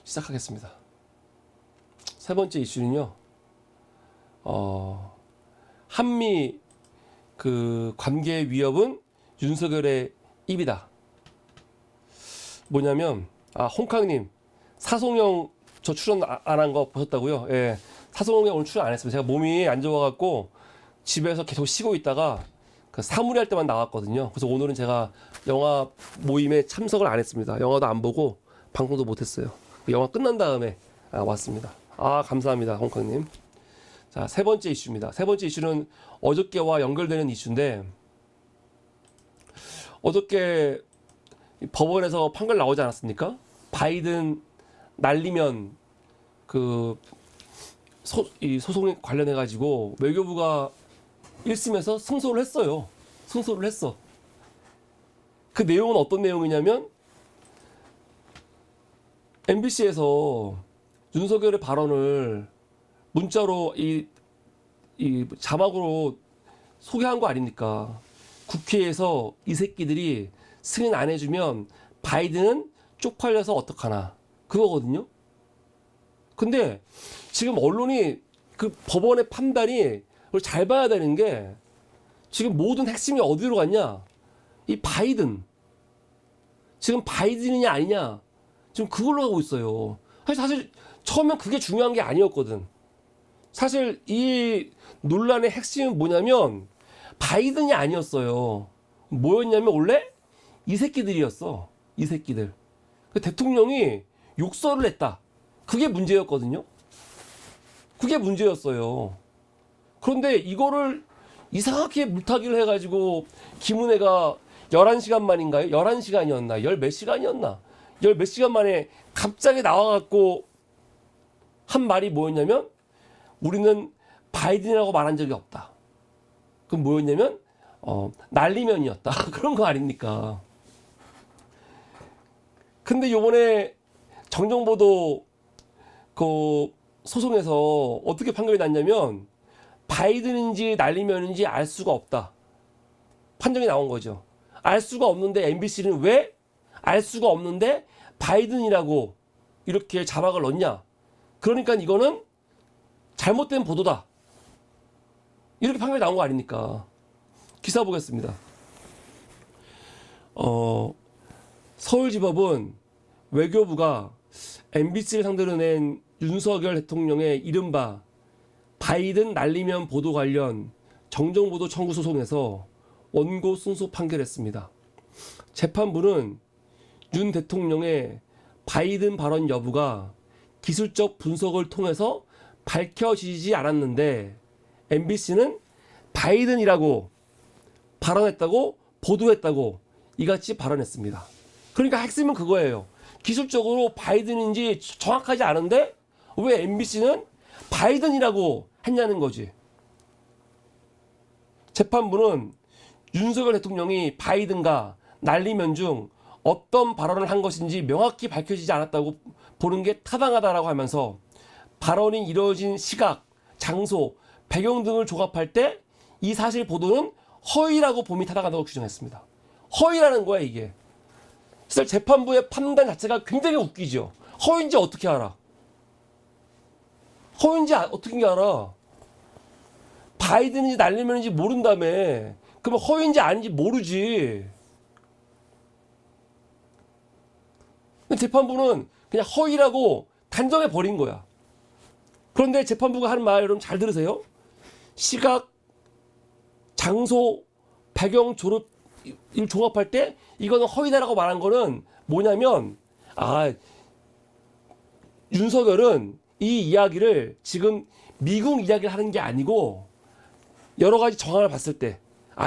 시작하겠습니다. 세 번째 이슈는요. 한미 그 관계 위협은 윤석열의 입이다. 뭐냐면 홍캉님 사송영 저 출연 안 한 거 보셨다고요? 예, 사송영 오늘 출연 안 했습니다. 제가 몸이 안 좋아갖고 집에서 계속 쉬고 있다가 그 사무리할 때만 나왔거든요. 그래서 오늘은 제가 영화 모임에 참석을 안 했습니다. 영화도 안 보고 방송도 못했어요. 영화 끝난 다음에 왔습니다. 감사합니다, 홍캉님. 자, 세 번째 이슈입니다. 세 번째 이슈는 어저께와 연결되는 이슈인데, 어저께 법원에서 판결 나오지 않았습니까? 바이든 날리면 그 이 소송에 관련해 가지고 외교부가 1심에서 승소를 했어요. 승소를 했어. 그 내용은 어떤 내용이냐면 MBC에서 윤석열의 발언을 문자로 이 자막으로 소개한 거 아닙니까? 국회에서 이 새끼들이 승인 안 해주면 바이든은 쪽팔려서 어떡하나 그거거든요. 근데 지금 언론이 그 법원의 판단이 그걸 잘 봐야 되는 게 지금 모든 핵심이 어디로 갔냐? 이 바이든. 지금 바이든이냐 아니냐? 지금 그걸로 가고 있어요. 사실 처음엔 그게 중요한 게 아니었거든. 사실 이 논란의 핵심은 뭐냐면 바이든이 아니었어요. 뭐였냐면 원래 이 새끼들이었어. 이 새끼들. 대통령이 욕설을 했다. 그게 문제였거든요. 그게 문제였어요. 그런데 이거를 이상하게 물타기를 해가지고 김은혜가 11시간 만인가요? 11시간이었나? 열 몇 시간이었나? 열 몇 시간 만에 갑자기 나와갖고 한 말이 뭐였냐면 우리는 바이든이라고 말한 적이 없다. 그럼 뭐였냐면 날리면이었다. 그런 거 아닙니까? 근데 요번에 정정보도 그 소송에서 어떻게 판결이 났냐면 바이든인지 날리면인지 알 수가 없다. 판정이 나온 거죠. 알 수가 없는데 MBC는 왜 알 수가 없는데 바이든이라고 이렇게 자막을 넣냐. 그러니까 이거는 잘못된 보도다. 이렇게 판결이 나온 거 아닙니까? 기사 보겠습니다. 서울지법은 외교부가 MBC를 상대로 낸 윤석열 대통령의 이른바 바이든 날리면 보도 관련 정정보도 청구 소송에서 원고 승소 판결했습니다. 재판부는 윤 대통령의 바이든 발언 여부가 기술적 분석을 통해서 밝혀지지 않았는데 MBC는 바이든이라고 발언했다고 보도했다고 이같이 발언했습니다. 그러니까 핵심은 그거예요. 기술적으로 바이든인지 정확하지 않은데 왜 MBC는 바이든이라고 했냐는 거지. 재판부는 윤석열 대통령이 바이든과 날리면 중 어떤 발언을 한 것인지 명확히 밝혀지지 않았다고 보는 게 타당하다라고 하면서 발언이 이루어진 시각, 장소, 배경 등을 조합할 때 이 사실 보도는 허위라고 봄이 타당하다고 규정했습니다. 허위라는 거야 이게. 사실 재판부의 판단 자체가 굉장히 웃기죠. 허위인지 어떻게 알아? 허위인지 어떻게 알아? 바이든인지 날리면인지 모른다며. 그러면 허위인지 아닌지 모르지. 재판부는 그냥 허위라고 단정해 버린 거야. 그런데 재판부가 하는 말 여러분 잘 들으세요. 시각, 장소, 배경 조립 이 종합할 때 이거는 허위다라고 말한 거는 뭐냐면 윤석열은 이 이야기를 지금 미국 이야기를 하는 게 아니고 여러 가지 정황을 봤을 때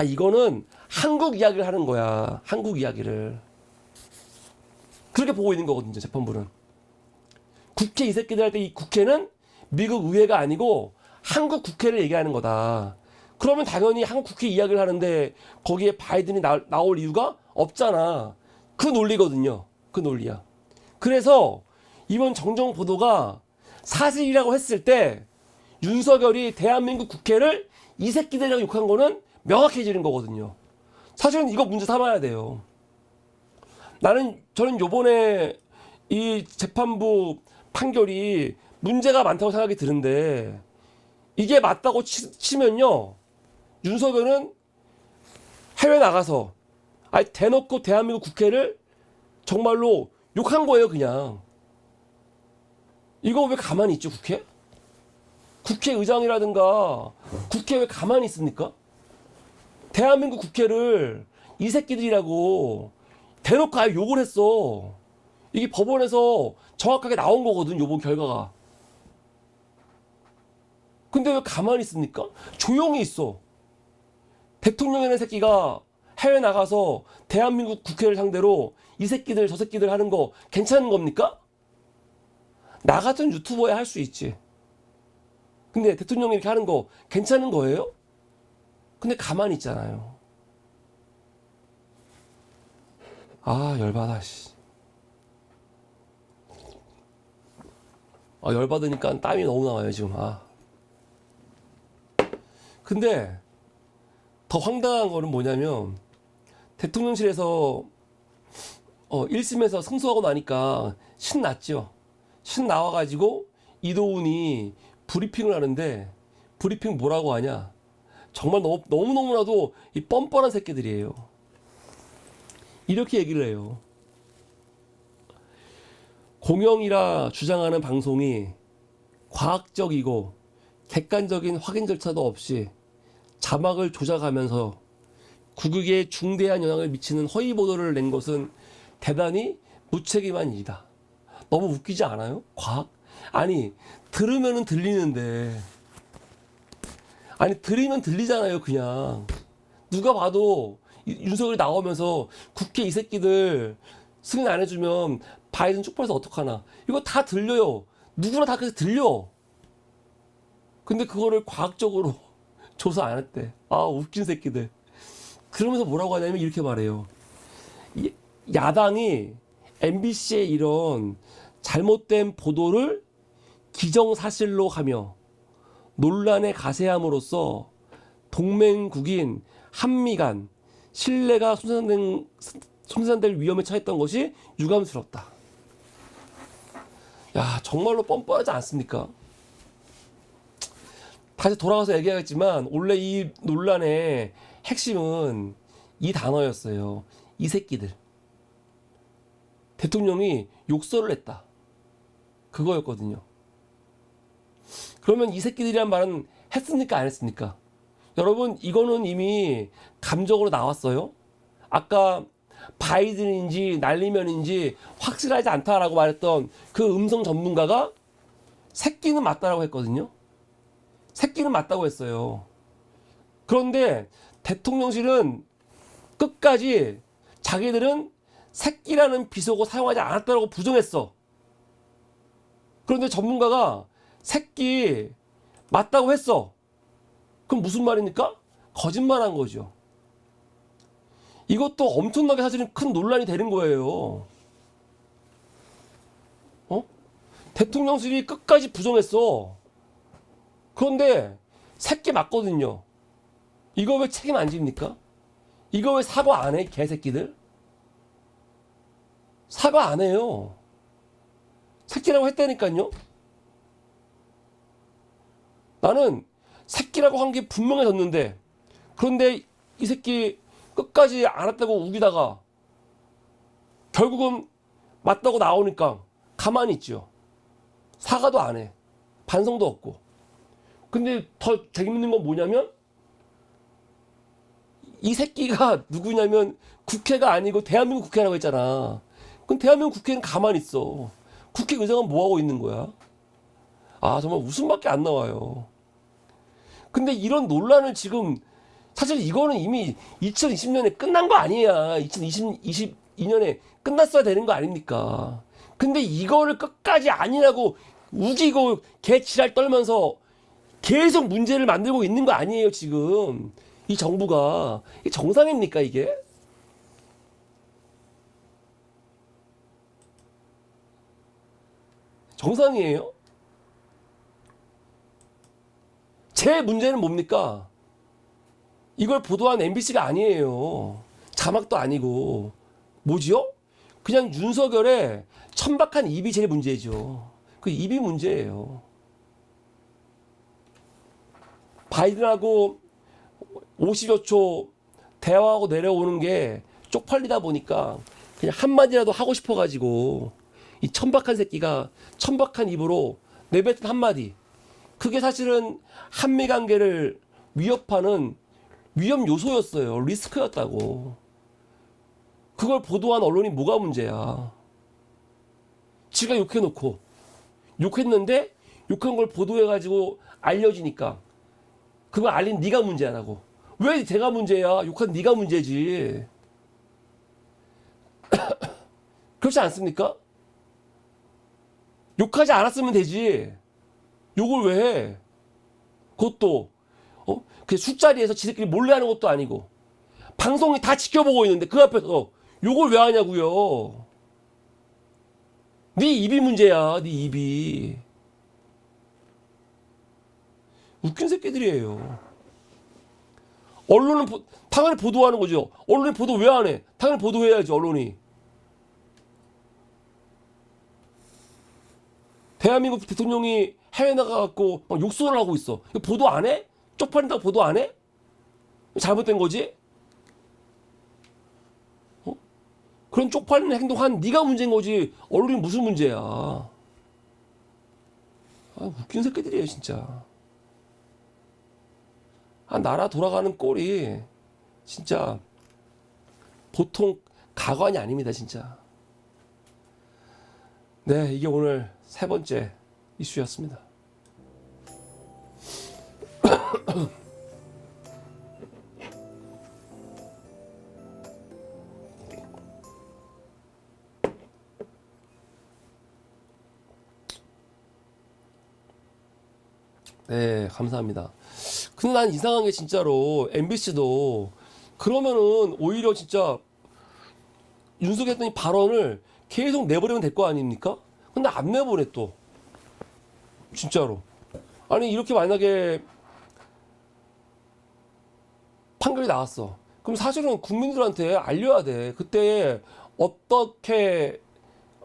이거는 한국 이야기를 하는 거야. 한국 이야기를. 그렇게 보고 있는 거거든요. 재판부는. 국회 이 새끼들 할 때 이 국회는 미국 의회가 아니고 한국 국회를 얘기하는 거다. 그러면 당연히 한국 국회 이야기를 하는데 거기에 바이든이 나올 이유가 없잖아. 그 논리거든요. 그 논리야. 그래서 이번 정정 보도가 사실이라고 했을 때 윤석열이 대한민국 국회를 이 새끼들이라고 욕한 거는 명확해지는 거거든요. 사실은 이거 문제 삼아야 돼요. 저는 요번에 이 재판부 판결이 문제가 많다고 생각이 드는데 이게 맞다고 치면요. 윤석열은 해외 나가서 아니 대놓고 대한민국 국회를 정말로 욕한 거예요, 그냥. 이거 왜 가만히 있죠, 국회? 국회의장이라든가 국회 왜 가만히 있습니까? 대한민국 국회를 이 새끼들이라고 대놓고 아예 욕을 했어. 이게 법원에서 정확하게 나온 거거든, 요번 결과가. 근데 왜 가만히 있습니까? 조용히 있어. 대통령이라는 새끼가 해외 나가서 대한민국 국회를 상대로 이 새끼들 저 새끼들 하는 거 괜찮은 겁니까? 나 같은 유튜버야 할 수 있지. 근데 대통령이 이렇게 하는 거 괜찮은 거예요? 근데 가만히 있잖아요. 아, 열받아, 씨. 아, 열받으니까 땀이 너무 나와요, 지금. 아. 근데 더 황당한 거는 뭐냐면 대통령실에서 1심에서 승소하고 나니까 신났죠. 신나와가지고 이도훈이 브리핑을 하는데 브리핑 뭐라고 하냐. 정말 너무너무나도 이 뻔뻔한 새끼들이에요. 이렇게 얘기를 해요. 공영이라 주장하는 방송이 과학적이고 객관적인 확인 절차도 없이 자막을 조작하면서 국익에 중대한 영향을 미치는 허위 보도를 낸 것은 대단히 무책임한 일이다. 너무 웃기지 않아요? 과학? 아니, 들으면은 들리는데. 아니, 들으면 들리잖아요, 그냥. 누가 봐도 윤석열이 나오면서 국회 이 새끼들 승인 안 해주면 바이든 쪽팔려서 어떡하나. 이거 다 들려요. 누구나 다 그래서 들려. 근데 그거를 과학적으로 조사 안 했대. 아, 웃긴 새끼들. 그러면서 뭐라고 하냐면 이렇게 말해요. 야당이 MBC의 이런 잘못된 보도를 기정사실로 하며 논란에 가세함으로써 동맹국인 한미 간 신뢰가 손상될 위험에 처했던 것이 유감스럽다. 야, 정말로 뻔뻔하지 않습니까? 다시 돌아가서 얘기하겠지만 원래 이 논란의 핵심은 이 단어였어요. 이 새끼들. 대통령이 욕설을 했다. 그거였거든요. 그러면 이 새끼들이란 말은 했습니까? 안 했습니까? 여러분, 이거는 이미 감정으로 나왔어요. 아까 바이든인지 날리면인지 확실하지 않다라고 말했던 그 음성 전문가가 새끼는 맞다라고 했거든요. 새끼는 맞다고 했어요. 그런데 대통령실은 끝까지 자기들은 새끼라는 비속어 사용하지 않았다고 부정했어. 그런데 전문가가 새끼 맞다고 했어. 그럼 무슨 말입니까? 거짓말한 거죠. 이것도 엄청나게 사실은 큰 논란이 되는 거예요. 대통령실이 끝까지 부정했어. 그런데 새끼 맞거든요. 이거 왜 책임 안 집니까? 이거 왜 사과 안 해? 개새끼들. 사과 안 해요. 새끼라고 했다니까요. 나는 새끼라고 한 게 분명해졌는데, 그런데 이 새끼 끝까지 알았다고 우기다가 결국은 맞다고 나오니까 가만히 있죠. 사과도 안 해. 반성도 없고. 근데 더 재밌는 건 뭐냐면 이 새끼가 누구냐면 국회가 아니고 대한민국 국회라고 했잖아. 그럼 대한민국 국회는 가만히 있어. 국회의장은 뭐 하고 있는 거야? 아, 정말 웃음밖에 안 나와요. 근데 이런 논란을 지금 사실 이거는 이미 2020년에 끝난 거 아니야. 2022년에 끝났어야 되는 거 아닙니까? 근데 이거를 끝까지 아니라고 우기고 개지랄 떨면서 계속 문제를 만들고 있는 거 아니에요, 지금. 이 정부가. 이게 정상입니까, 이게? 정상이에요? 제 문제는 뭡니까? 이걸 보도한 MBC가 아니에요. 자막도 아니고. 뭐지요? 그냥 윤석열의 천박한 입이 제일 문제죠. 그 입이 문제예요. 바이든하고 50여 초 대화하고 내려오는 게 쪽팔리다 보니까 그냥 한마디라도 하고 싶어가지고 이 천박한 새끼가 천박한 입으로 내뱉은 한마디, 그게 사실은 한미 관계를 위협하는 위험 요소였어요. 리스크였다고. 그걸 보도한 언론이 뭐가 문제야. 지가 욕해놓고 욕했는데 욕한 걸 보도해가지고 알려지니까 그거 알린 네가 문제라고. 왜 제가 문제야? 욕한 네가 문제지. 그렇지 않습니까? 욕하지 않았으면 되지. 욕을 왜 해? 그것도 그 술자리에서 지들끼리 몰래 하는 것도 아니고 방송이 다 지켜보고 있는데 그 앞에서 욕을 왜 하냐고요. 네 입이 문제야. 네 입이. 웃긴 새끼들이에요. 언론은 당연히 보도하는 거죠. 언론이 보도 왜 안 해? 당연히 보도해야지. 언론이. 대한민국 대통령이 해외 나가갖고 막 욕설을 하고 있어. 이거 보도 안 해? 쪽팔린다고 보도 안 해? 잘못된 거지? 그런 쪽팔리는 행동한 네가 문제인 거지. 언론이 무슨 문제야. 웃긴 새끼들이에요 진짜. 나라 돌아가는 꼴이 진짜 보통 가관이 아닙니다 진짜. 네, 이게 오늘 세 번째 이슈였습니다. 네, 감사합니다. 근데 난 이상한 게 진짜로 MBC도 그러면은 오히려 진짜 윤석열 대통령 발언을 계속 내버리면 될 거 아닙니까? 근데 안 내보내 또. 진짜로. 아니 이렇게 만약에 판결이 나왔어. 그럼 사실은 국민들한테 알려야 돼. 그때 어떻게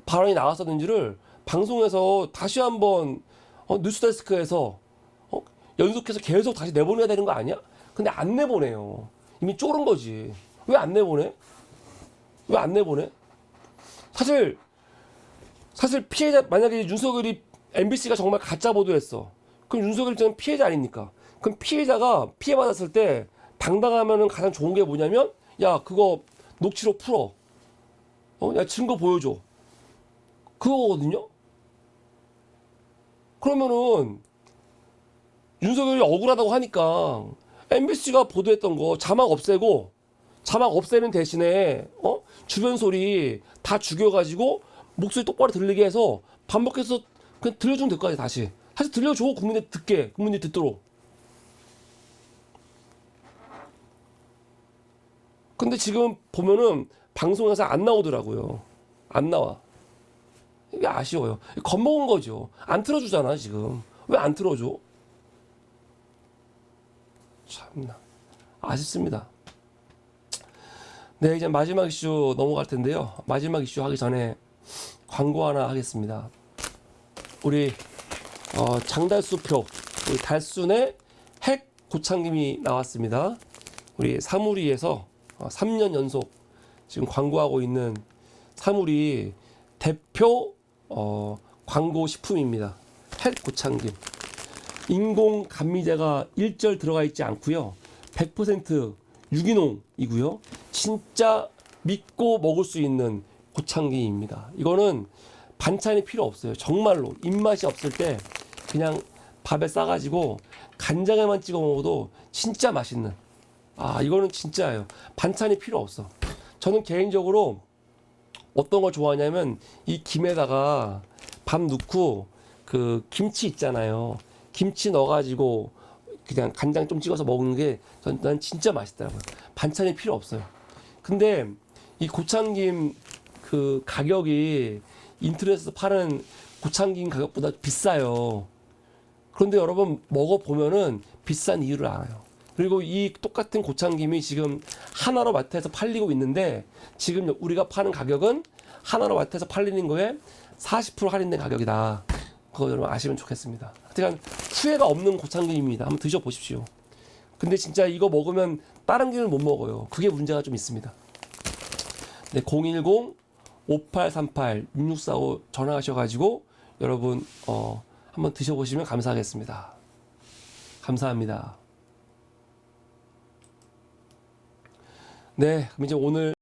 발언이 나왔었는지를 방송에서 다시 한번 뉴스데스크에서 연속해서 계속 다시 내보내야 되는 거 아니야? 근데 안 내보내요. 이미 쫄은 거지. 왜 안 내보내? 왜 안 내보내? 사실 피해자, 만약에 윤석열이 MBC가 정말 가짜 보도했어. 그럼 윤석열 입장은 피해자 아닙니까? 그럼 피해자가 피해받았을 때 당당하면은 가장 좋은 게 뭐냐면, 야, 그거 녹취록 풀어. 야, 증거 보여줘. 그거거든요? 그러면은 윤석열이 억울하다고 하니까 MBC가 보도했던 거 자막 없애고, 자막 없애는 대신에 주변 소리 다 죽여가지고 목소리 똑바로 들리게 해서 반복해서 그냥 들려주면 될 거 아니야. 다시 들려줘. 국민들이 듣도록. 근데 지금 보면은 방송에서 안 나오더라고요. 안 나와. 이게 아쉬워요. 겁먹은 거죠. 안 틀어주잖아 지금. 왜 안 틀어줘? 참나 아쉽습니다. 네, 이제 마지막 이슈 넘어갈 텐데요. 마지막 이슈 하기 전에 광고 하나 하겠습니다. 우리 장달수표, 우리 달순의 핵 고창김이 나왔습니다. 우리 사무리에서 3년 연속 지금 광고하고 있는 사무리 대표 광고 식품입니다. 핵 고창김. 인공 감미제가 일절 들어가 있지 않고요. 100% 유기농이고요. 진짜 믿고 먹을 수 있는 고창김입니다. 이거는 반찬이 필요 없어요. 정말로 입맛이 없을 때 그냥 밥에 싸가지고 간장에만 찍어 먹어도 진짜 맛있는. 이거는 진짜예요. 반찬이 필요 없어. 저는 개인적으로 어떤 걸 좋아하냐면 이 김에다가 밥 넣고 그 김치 있잖아요. 김치 넣어가지고 그냥 간장 좀 찍어서 먹는 게 난 진짜 맛있더라고요. 반찬이 필요 없어요. 근데 이 고창김 그 가격이 인터넷에서 파는 고창김 가격보다 비싸요. 그런데 여러분 먹어보면은 비싼 이유를 알아요. 그리고 이 똑같은 고창김이 지금 하나로 마트에서 팔리고 있는데 지금 우리가 파는 가격은 하나로마트에서 팔리는 거에 40% 할인된 가격이다. 그거 여러분 아시면 좋겠습니다. 하여튼 후회가 없는 고참기름입니다. 한번 드셔보십시오. 근데 진짜 이거 먹으면 다른 기름을 못 먹어요. 그게 문제가 좀 있습니다. 네, 010-5838-6645 전화하셔가지고 여러분 한번 드셔보시면 감사하겠습니다. 감사합니다. 네, 그럼 이제 오늘